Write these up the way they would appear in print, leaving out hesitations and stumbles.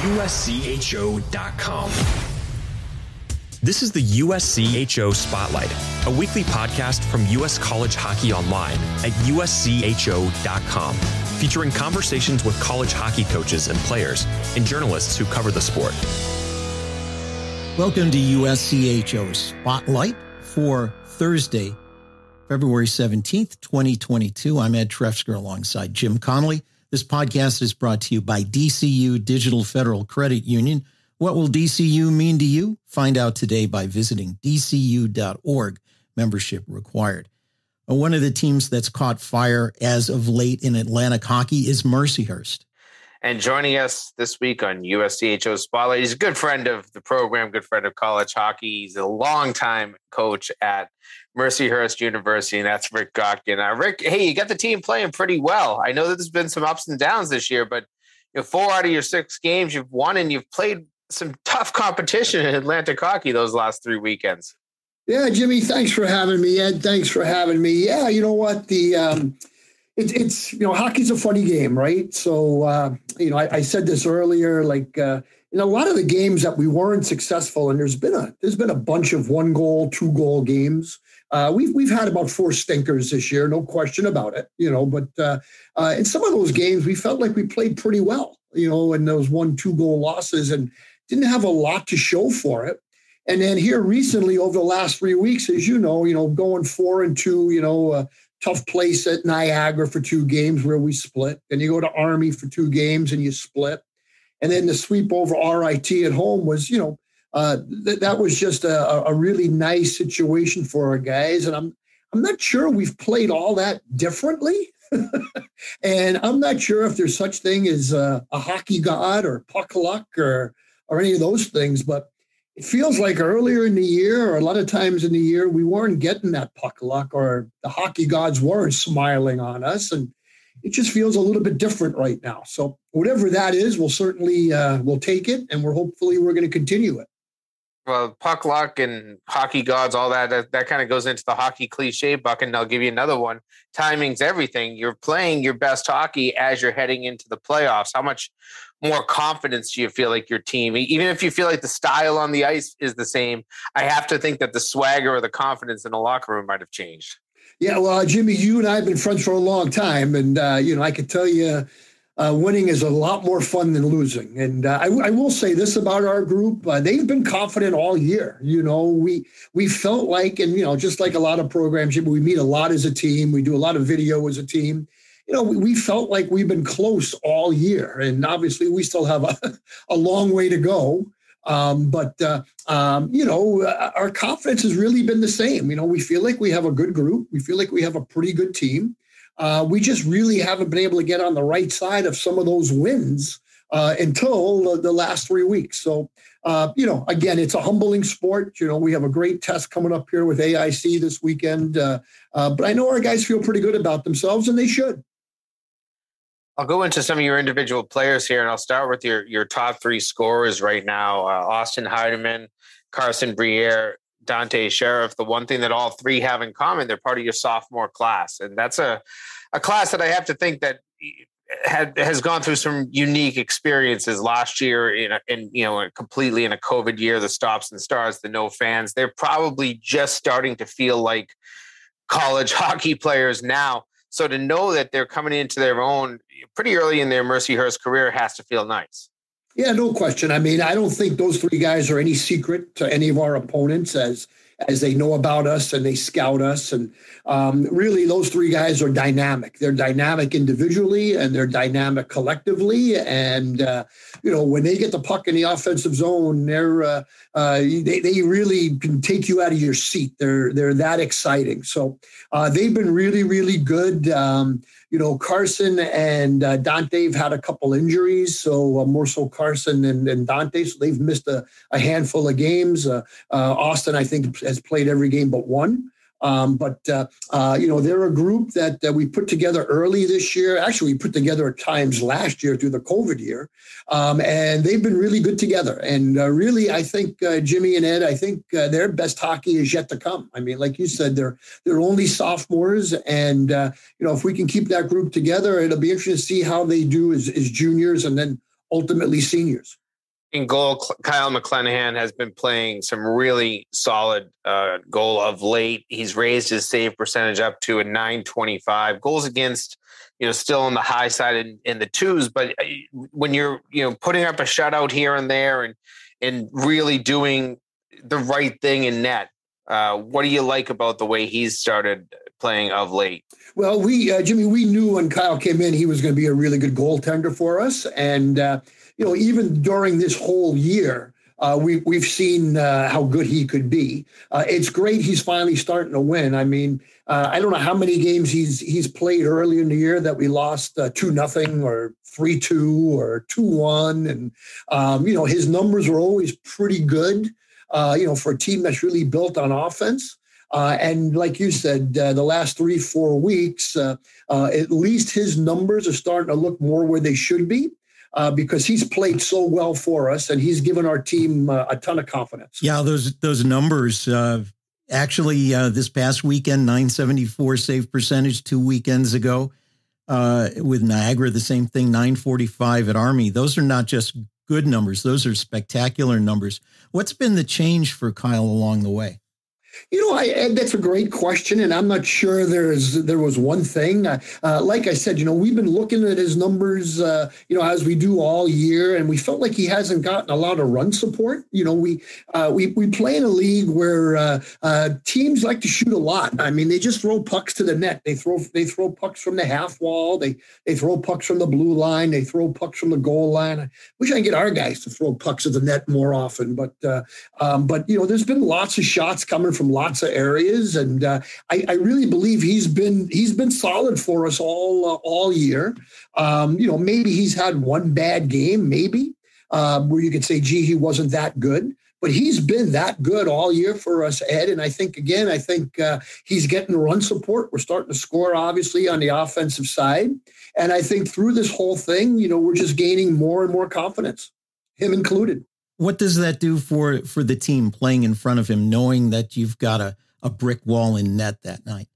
USCHO.com. This is the USCHO Spotlight, a weekly podcast from U.S. College Hockey Online at USCHO.com, featuring conversations with college hockey coaches and players and journalists who cover the sport. Welcome to USCHO Spotlight for Thursday, February 17th, 2022. I'm Ed Trefzger alongside Jim Connelly. This podcast is brought to you by DCU Digital Federal Credit Union. What will DCU mean to you? Find out today by visiting dcu.org. Membership required. One of the teams that's caught fire as of late in Atlantic hockey is Mercyhurst. And joining us this week on USCHO Spotlight, he's a good friend of the program, good friend of college hockey. He's a longtime coach at Mercyhurst University, and that's Rick Gotkin. Rick, hey, you got the team playing pretty well. I know that there's been some ups and downs this year, but 4 out of your 6 games you've won, and you've played some tough competition in Atlantic hockey those last 3 weekends. Yeah, Jimmy, thanks for having me. Ed, thanks for having me. Yeah, you know what? It's hockey's a funny game, right? So, I said this earlier, in a lot of the games that we weren't successful, and there's been a bunch of 1-goal, 2-goal games. We've had about 4 stinkers this year, no question about it, but in some of those games, we felt like we played pretty well, in those 1-2-goal losses and didn't have a lot to show for it. And then here recently over the last 3 weeks, as going 4-2, tough place at Niagara for 2 games where we split. Then you go to Army for 2 games and you split. And then the sweep over RIT at home was, that was just a really nice situation for our guys. And I'm not sure we've played all that differently. And I'm not sure if there's such thing as a hockey god or puck luck or any of those things. But it feels like earlier in the year, or a lot of times in the year, we weren't getting that puck luck, or the hockey gods weren't smiling on us. And it just feels a little bit different right now. So whatever that is, we'll certainly we'll take it, and we're going to continue it. Well, puck luck and hockey gods, all that kind of goes into the hockey cliche bucket. And I'll give you another one. Timing's everything. You're playing your best hockey as you're heading into the playoffs. How much more confidence do you feel like your team, even if you feel like the style on the ice is the same, I have to think that the swagger or the confidence in the locker room might have changed. Yeah, well, Jimmy, you and I have been friends for a long time. And, I can tell you, winning is a lot more fun than losing. And I will say this about our group. They've been confident all year. We felt like, and, just like a lot of programs, we meet a lot as a team. We do a lot of video as a team. We felt like we've been close all year. And obviously we still have a long way to go. But our confidence has really been the same. We feel like we have a good group. We feel like we have a pretty good team. We just really haven't been able to get on the right side of some of those wins until the last 3 weeks. So, again, it's a humbling sport. We have a great test coming up here with AIC this weekend. But I know our guys feel pretty good about themselves, and they should. I'll go into some of your individual players here, and I'll start with your top 3 scorers right now. Austin Heidemann, Carson Briere, Dante Sheriff. The one thing that all 3 have in common, they're part of your sophomore class. And that's a class that I have to think that has gone through some unique experiences last year completely in a COVID year, the stops and starts, the no fans. They're probably just starting to feel like college hockey players now. So to know that they're coming into their own pretty early in their Mercyhurst career has to feel nice. Yeah, no question. I mean, I don't think those 3 guys are any secret to any of our opponents as they know about us and they scout us. And really, those 3 guys are dynamic. They're dynamic individually and they're dynamic collectively. And, when they get the puck in the offensive zone, they really can take you out of your seat. They're that exciting. So they've been really, really good. Carson and Dante have had a couple injuries, so more so Carson and Dante. So they've missed a handful of games. Austin, I think, has played every game but one. But they're a group that we put together early this year. Actually, we put together at times last year through the COVID year. And they've been really good together. And really, I think, Jimmy and Ed, I think their best hockey is yet to come. I mean, like you said, they're only sophomores. And, if we can keep that group together, it'll be interesting to see how they do as juniors and then ultimately seniors. In goal, Kyle McClanahan has been playing some really solid goal of late. He's raised his save percentage up to a .925. Goals against, still on the high side in the twos. But when you're, putting up a shutout here and there and really doing the right thing in net, what do you like about the way he's started playing of late? Well, Jimmy, we knew when Kyle came in, he was going to be a really good goaltender for us. And, even during this whole year, we've seen how good he could be. It's great he's finally starting to win. I mean, I don't know how many games he's played earlier in the year that we lost 2-0 or 3-2 or 2-1. And, his numbers are always pretty good, for a team that's really built on offense. And like you said, the last 3-4 weeks, at least his numbers are starting to look more where they should be. Because he's played so well for us and he's given our team a ton of confidence. Yeah, those numbers, actually this past weekend, .974 save percentage 2 weekends ago with Niagara, the same thing, .945 at Army. Those are not just good numbers. Those are spectacular numbers. What's been the change for Kyle along the way? Ed, that's a great question, and I'm not sure there was one thing. Like I said, we've been looking at his numbers, as we do all year, and we felt like he hasn't gotten a lot of run support. We play in a league where teams like to shoot a lot. I mean, they just throw pucks to the net. They throw pucks from the half wall. They throw pucks from the blue line. They throw pucks from the goal line. I wish I could get our guys to throw pucks at the net more often, but there's been lots of shots coming from lots of areas, and I really believe he's been solid for us all year. Maybe he's had one bad game, maybe where you could say, gee, he wasn't that good, but he's been that good all year for us, Ed. And I think he's getting run support. We're starting to score, obviously, on the offensive side, and I think through this whole thing, we're just gaining more and more confidence, him included. What does that do for the team playing in front of him, knowing that you've got a brick wall in net that night?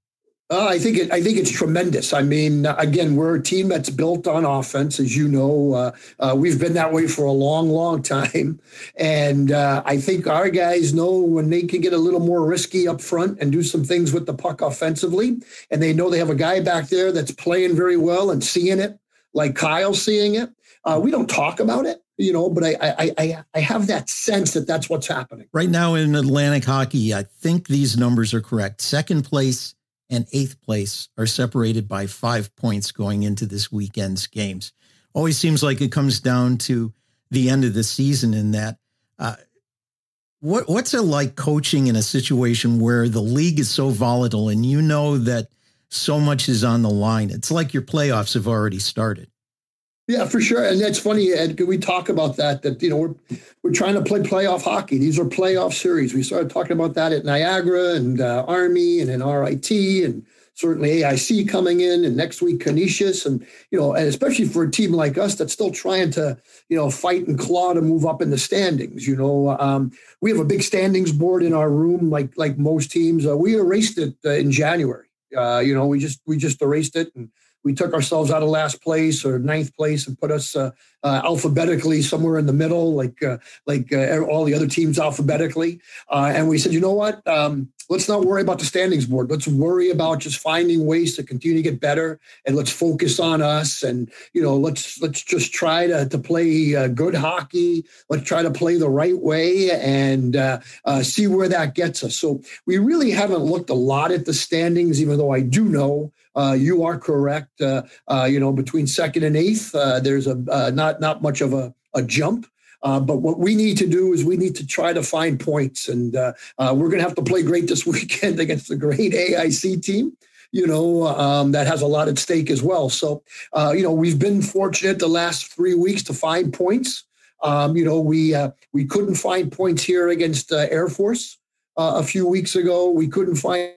I think it's tremendous. I mean, again, we're a team that's built on offense, as you know. We've been that way for a long, long time. And I think our guys know when they can get a little more risky up front and do some things with the puck offensively, and they know they have a guy back there that's playing very well and seeing it, like Kyle's seeing it. We don't talk about it, but I have that sense that that's what's happening. Right now in Atlantic hockey, I think these numbers are correct. Second place and eighth place are separated by 5 points going into this weekend's games. Always seems like it comes down to the end of the season in that. What's it like coaching in a situation where the league is so volatile and that so much is on the line? It's like your playoffs have already started. Yeah, for sure. And that's funny, Ed, we talk about that we're trying to play playoff hockey. These are playoff series. We started talking about that at Niagara and Army and in RIT and certainly AIC coming in and next week Canisius. And, and especially for a team like us that's still trying to, fight and claw to move up in the standings. We have a big standings board in our room, like most teams. We erased it in January. We just erased it, and we took ourselves out of last place or ninth place and put us alphabetically somewhere in the middle, like all the other teams alphabetically. And we said, you know what? Let's not worry about the standings board. Let's worry about just finding ways to continue to get better, and let's focus on us. And let's just try to play good hockey. Let's try to play the right way and see where that gets us. So we really haven't looked a lot at the standings, even though I do know. You are correct. Between second and eighth, there's not much of a jump. But what we need to do is we need to try to find points, and we're going to have to play great this weekend against a great AIC team. That has a lot at stake as well. So, we've been fortunate the last 3 weeks to find points. We couldn't find points here against Air Force a few weeks ago. We couldn't find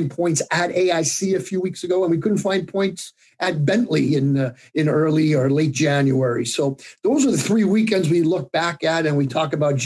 points at AIC a few weeks ago, and we couldn't find points at Bentley in early or late January. So those are the 3 weekends we look back at and we talk about,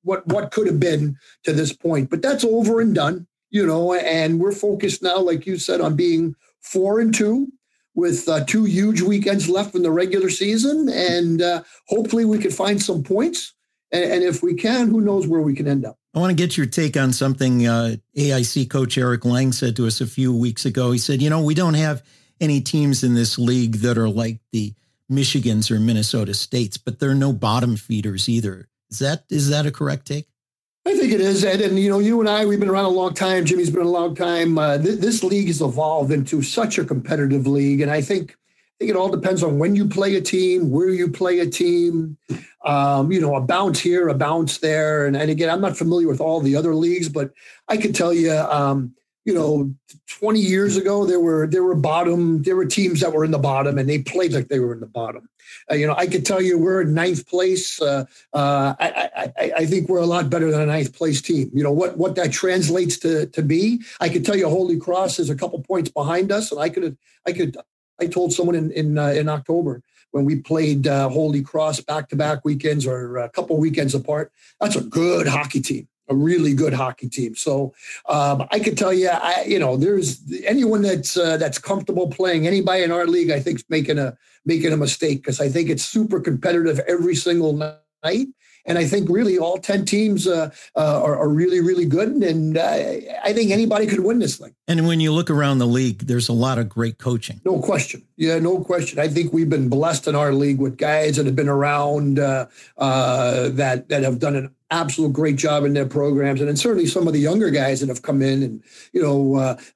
what could have been to this point. But that's over and done, and we're focused now, like you said, on being 4-2. with 2 huge weekends left in the regular season. And hopefully we can find some points. And if we can, who knows where we can end up. I want to get your take on something AIC coach Eric Lang said to us a few weeks ago. He said, we don't have any teams in this league that are like the Michigans or Minnesota States, but there are no bottom feeders either. Is that a correct take? I think it is, Ed. And, you and I, we've been around a long time. Jimmy's been a long time. This league has evolved into such a competitive league. And I think it all depends on when you play a team, where you play a team, a bounce here, a bounce there. And again, I'm not familiar with all the other leagues, but I could tell you, 20 years ago, there were teams that were in the bottom and they played like they were in the bottom. I could tell you we're in 9th place. I think we're a lot better than a 9th place team. What that translates to be. I could tell you Holy Cross is a couple points behind us. And I told someone in October when we played Holy Cross back-to-back weekends or a couple weekends apart, that's a good hockey team. A really good hockey team. So I could tell you, there's anyone that's comfortable playing anybody in our league, I think is making a mistake, because I think it's super competitive every single night. And I think really all 10 teams are really, really good. And I think anybody could win this thing. And when you look around the league, there's a lot of great coaching. No question. Yeah, no question. I think we've been blessed in our league with guys that have been around that have done an absolute great job in their programs. And then certainly some of the younger guys that have come in and,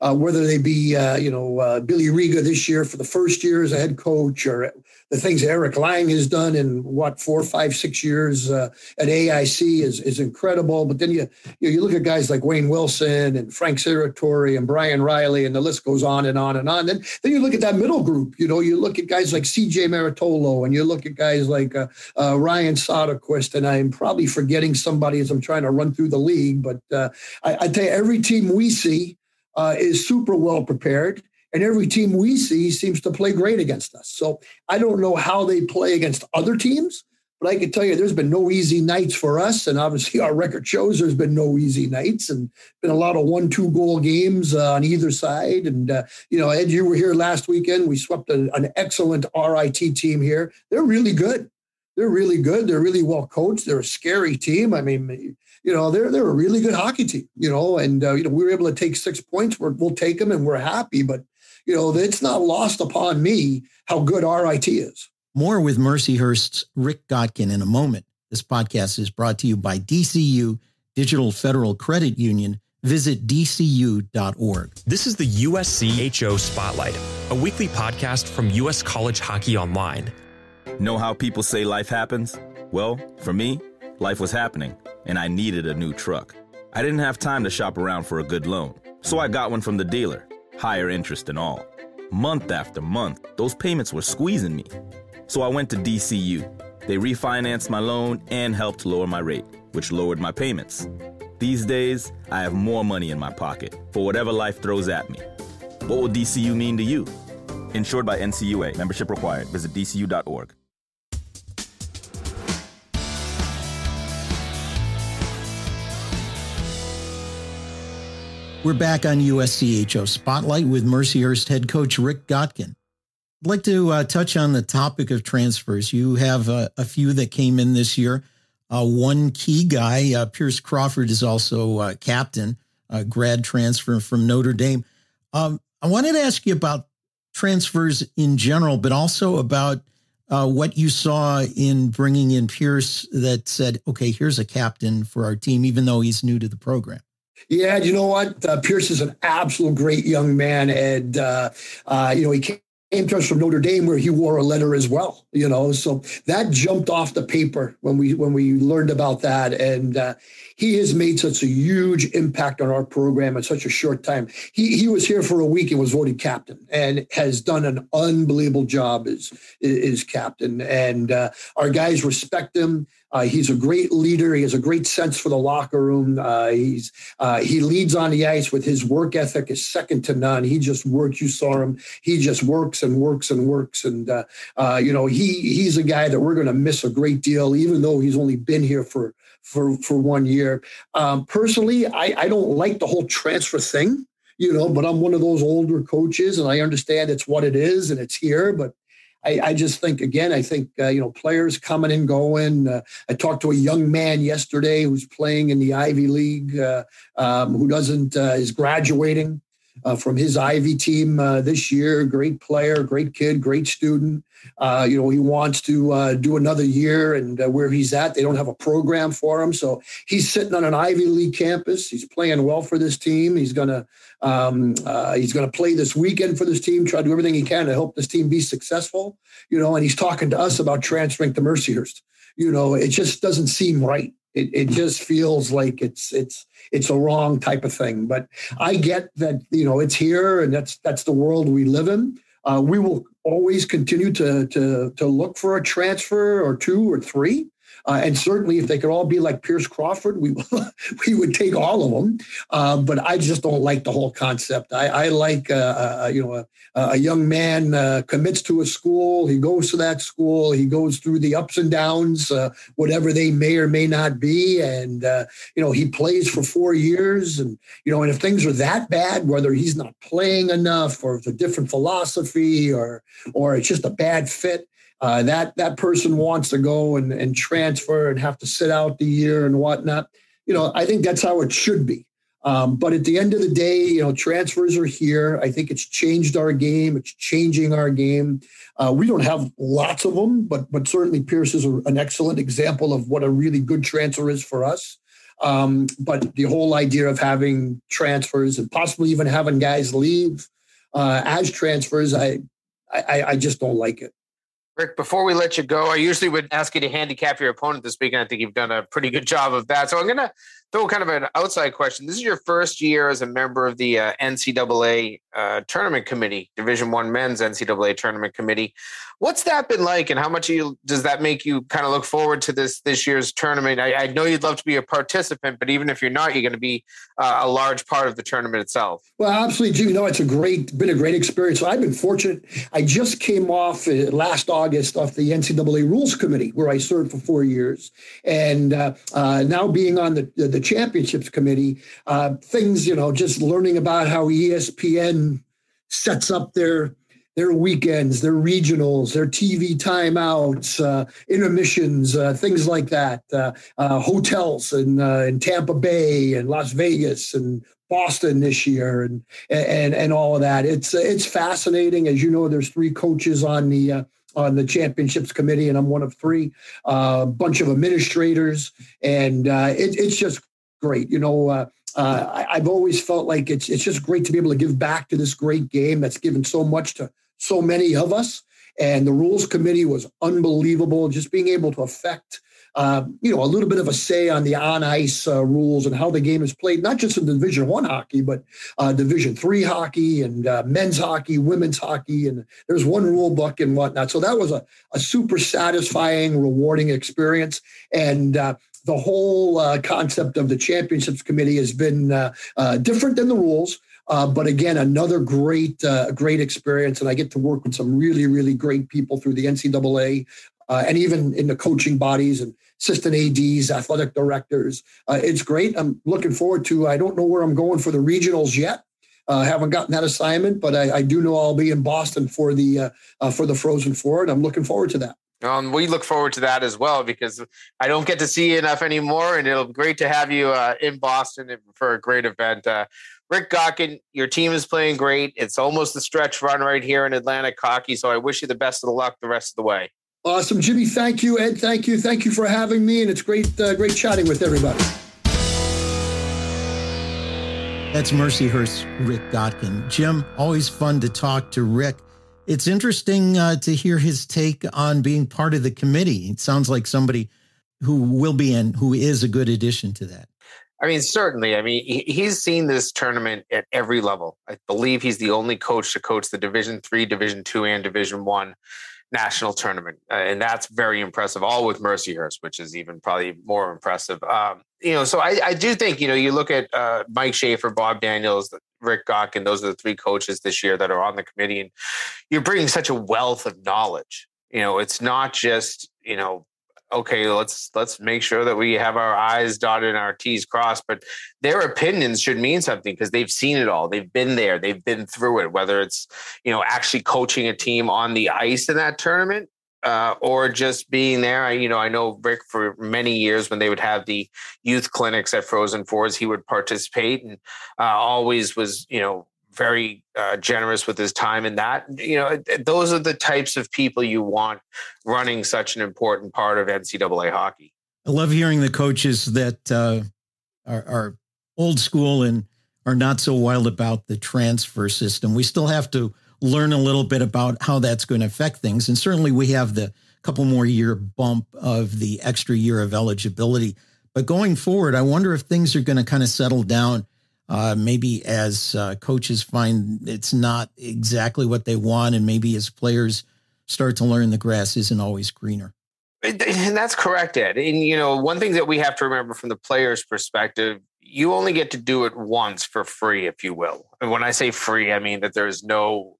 whether they be, Billy Riga this year for the first year as a head coach, or the things Eric Lang has done in 4, 5, 6 years at AIC is incredible. But then you look at guys like Wayne Wilson and Frank Siratori and Brian Riley, and the list goes on and on and on. Then you look at that middle group. You look at guys like CJ Maritolo, and you look at guys like Ryan Soderquist, and I'm probably forgetting somebody as I'm trying to run through the league. But I tell you, every team we see is super well prepared. And every team we see seems to play great against us. So I don't know how they play against other teams, but I can tell you there's been no easy nights for us. And obviously our record shows there's been no easy nights, and been a lot of 1-2 goal games on either side. And, Ed, you were here last weekend. We swept an excellent RIT team here. They're really good. They're really good. They're really well coached. They're a scary team. I mean, they're a really good hockey team, and, we were able to take 6 points. We'll take them and we're happy. But, it's not lost upon me how good RIT is. More with Mercyhurst's Rick Gotkin in a moment. This podcast is brought to you by DCU, Digital Federal Credit Union. Visit dcu.org. This is the USCHO Spotlight, a weekly podcast from U.S. College Hockey Online. Know how people say life happens? Well, for me, life was happening, and I needed a new truck. I didn't have time to shop around for a good loan, so I got one from the dealer, higher interest and all. Month after month, those payments were squeezing me. So I went to DCU. They refinanced my loan and helped lower my rate, which lowered my payments. These days, I have more money in my pocket for whatever life throws at me. What will DCU mean to you? Insured by NCUA. Membership required. Visit dcu.org. We're back on USCHO Spotlight with Mercyhurst head coach Rick Gotkin. I'd like to touch on the topic of transfers. You have a few that came in this year. One key guy, Pierce Crawford, is also captain, grad transfer from Notre Dame. I wanted to ask you about transfers in general, but also about what you saw in bringing in Pierce that said, okay, here's a captain for our team, even though he's new to the program. Yeah, you know what? Pierce is an absolute great young man. And, he came to us from Notre Dame where he wore a letter as well, so that jumped off the paper when we learned about that. And he has made such a huge impact on our program in such a short time. He was here for a week and was voted captain and has done an unbelievable job as captain. And our guys respect him. He's a great leader. He has a great sense for the locker room. He leads on the ice with his work ethic is second to none. He just works. You saw him. He just works and works and works. And, he's a guy that we're going to miss a great deal, even though he's only been here for 1 year. Personally, I don't like the whole transfer thing. but I'm one of those older coaches, and I understand it's what it is and it's here. But I just think, again, players coming and going. I talked to a young man yesterday who's playing in the Ivy League, who is graduating from his Ivy team this year. Great player, great kid, great student. He wants to do another year, and where he's at, they don't have a program for him. So he's sitting on an Ivy League campus. He's playing well for this team. He's gonna play this weekend for this team. Try to do everything he can to help this team be successful. And he's talking to us about transferring to Mercyhurst. It just doesn't seem right. It just feels like it's a wrong type of thing. But I get that, it's here, and that's the world we live in. We will always continue to look for a transfer or two or three. And certainly if they could all be like Pierce Crawford, we would take all of them. But I just don't like the whole concept. I like, a young man commits to a school. He goes to that school. He goes through the ups and downs, whatever they may or may not be. And, he plays for 4 years. And if things are that bad, whether he's not playing enough or it's a different philosophy or it's just a bad fit, that person wants to go and transfer and have to sit out the year and whatnot. I think that's how it should be. But at the end of the day, transfers are here. I think it's changed our game. It's changing our game. We don't have lots of them, but certainly Pierce is an excellent example of what a really good transfer is for us. But the whole idea of having transfers and possibly even having guys leave as transfers, I just don't like it. Rick, before we let you go, I usually would ask you to handicap your opponent this week, and I think you've done a pretty good job of that. So I'm going to throw kind of an outside question. This is your first year as a member of the NCAA tournament committee, Division I men's NCAA tournament committee. What's that been like, and how much does that make you kind of look forward to this year's tournament? I know you'd love to be a participant, but even if you're not, you're going to be a large part of the tournament itself. Well, absolutely, Jim. It's been a great experience. So I've been fortunate. I just came off last August off the NCAA Rules Committee, where I served for 4 years, and now being on the Championships Committee, things, just learning about how ESPN sets up their weekends, their regionals, their TV timeouts, intermissions, things like that, hotels in Tampa Bay and Las Vegas and Boston this year and all of that. It's fascinating. As you know, there's 3 coaches on the Championships Committee, and I'm one of 3, a bunch of administrators, and it's just great. I've always felt like it's just great to be able to give back to this great game that's given so much to so many of us. And the Rules Committee was unbelievable, just being able to affect a little bit of a say on the on-ice rules and how the game is played, not just in Division I hockey, but Division III hockey and men's hockey, women's hockey, and there's one rule book and whatnot. So that was a super satisfying, rewarding experience. And the whole concept of the Championships Committee has been different than the rules. But again, another great experience. And I get to work with some really, really great people through the NCAA and even in the coaching bodies and assistant ADs, athletic directors. It's great. I'm looking forward to, I don't know where I'm going for the regionals yet. Haven't gotten that assignment, but I do know I'll be in Boston for the Frozen Four, and I'm looking forward to that. We look forward to that as well, because I don't get to see you enough anymore, and it'll be great to have you in Boston for a great event. Rick Gotkin, your team is playing great. It's almost the stretch run right here in Atlantic hockey, so I wish you the best of the luck the rest of the way. Awesome, Jimmy. Thank you, Ed. Thank you for having me, and it's great chatting with everybody. That's Mercyhurst Rick Gotkin. Jim, always fun to talk to Rick. It's interesting to hear his take on being part of the committee. It sounds like somebody who will be and who is a good addition to that. I mean, certainly. I mean, he's seen this tournament at every level. I believe he's the only coach to coach the Division III, Division II, and Division I national tournament. And that's very impressive, all with Mercyhurst, which is even probably more impressive. So I do think, you look at Mike Schaefer, Bob Daniels, Rick Gotkin, those are the 3 coaches this year that are on the committee. And you're bringing such a wealth of knowledge. It's not just, okay, let's make sure that we have our I's dotted and our T's crossed. But their opinions should mean something because they've seen it all. They've been there. They've been through it, whether it's, actually coaching a team on the ice in that tournament or just being there. I know Rick for many years when they would have the youth clinics at Frozen Fours, he would participate and always was, very generous with his time in that. Those are the types of people you want running such an important part of NCAA hockey. I love hearing the coaches that are old school and are not so wild about the transfer system. We still have to learn a little bit about how that's going to affect things. And certainly we have the couple more year bump of the extra year of eligibility. But going forward, I wonder if things are going to kind of settle down. Maybe as coaches find it's not exactly what they want, and maybe as players start to learn the grass isn't always greener. And that's correct, Ed. And, one thing that we have to remember from the player's perspective, you only get to do it once for free, if you will. And when I say free, I mean that there's no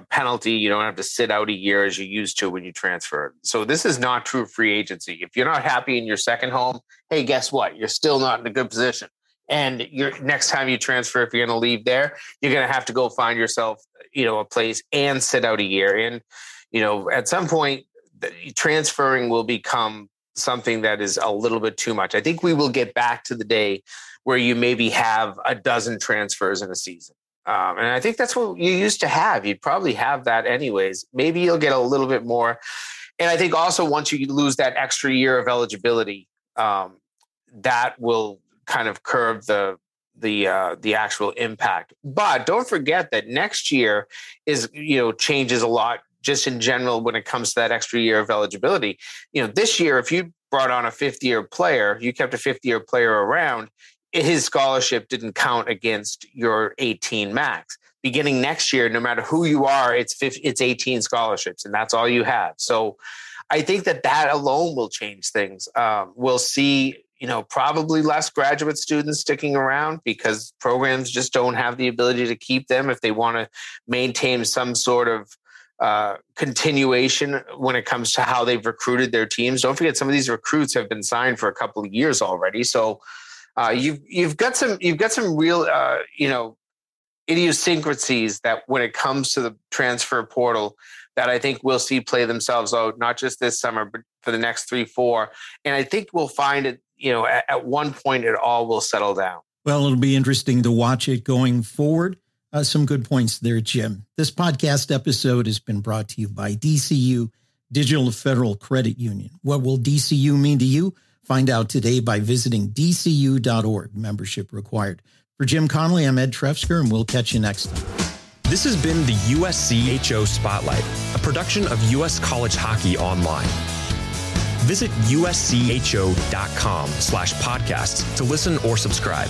penalty. You don't have to sit out a year as you used to when you transfer. So this is not true free agency. If you're not happy in your second home, hey, guess what? You're still not in a good position. And next time you transfer, if you're going to leave there, you're going to have to go find yourself, a place and sit out a year. And, at some point, transferring will become something that is a little bit too much. I think we will get back to the day where you maybe have a dozen transfers in a season. And I think that's what you used to have. You'd probably have that anyways. Maybe you'll get a little bit more. And I think also once you lose that extra year of eligibility, that will kind of curb the actual impact. But don't forget that next year is, changes a lot just in general when it comes to that extra year of eligibility. This year, if you brought on a fifth-year player, you kept a fifth-year player around, his scholarship didn't count against your 18 max. Beginning next year, no matter who you are, it's 18 scholarships, and that's all you have. So I think that alone will change things. We'll see, probably less graduate students sticking around because programs just don't have the ability to keep them if they want to maintain some sort of continuation when it comes to how they've recruited their teams. Don't forget, some of these recruits have been signed for a couple of years already. So you've got some real, idiosyncrasies that when it comes to the transfer portal that I think we'll see play themselves out, not just this summer, but for the next 3-4. And I think we'll find it, at one point it all will settle down. Well, it'll be interesting to watch it going forward. Some good points there, Jim. This podcast episode has been brought to you by DCU, Digital Federal Credit Union. What will DCU mean to you? Find out today by visiting dcu.org. Membership required. For Jim Connelly, I'm Ed Trefzger, and we'll catch you next time. This has been the USCHO Spotlight, a production of U.S. College Hockey Online. Visit uscho.com/podcasts to listen or subscribe.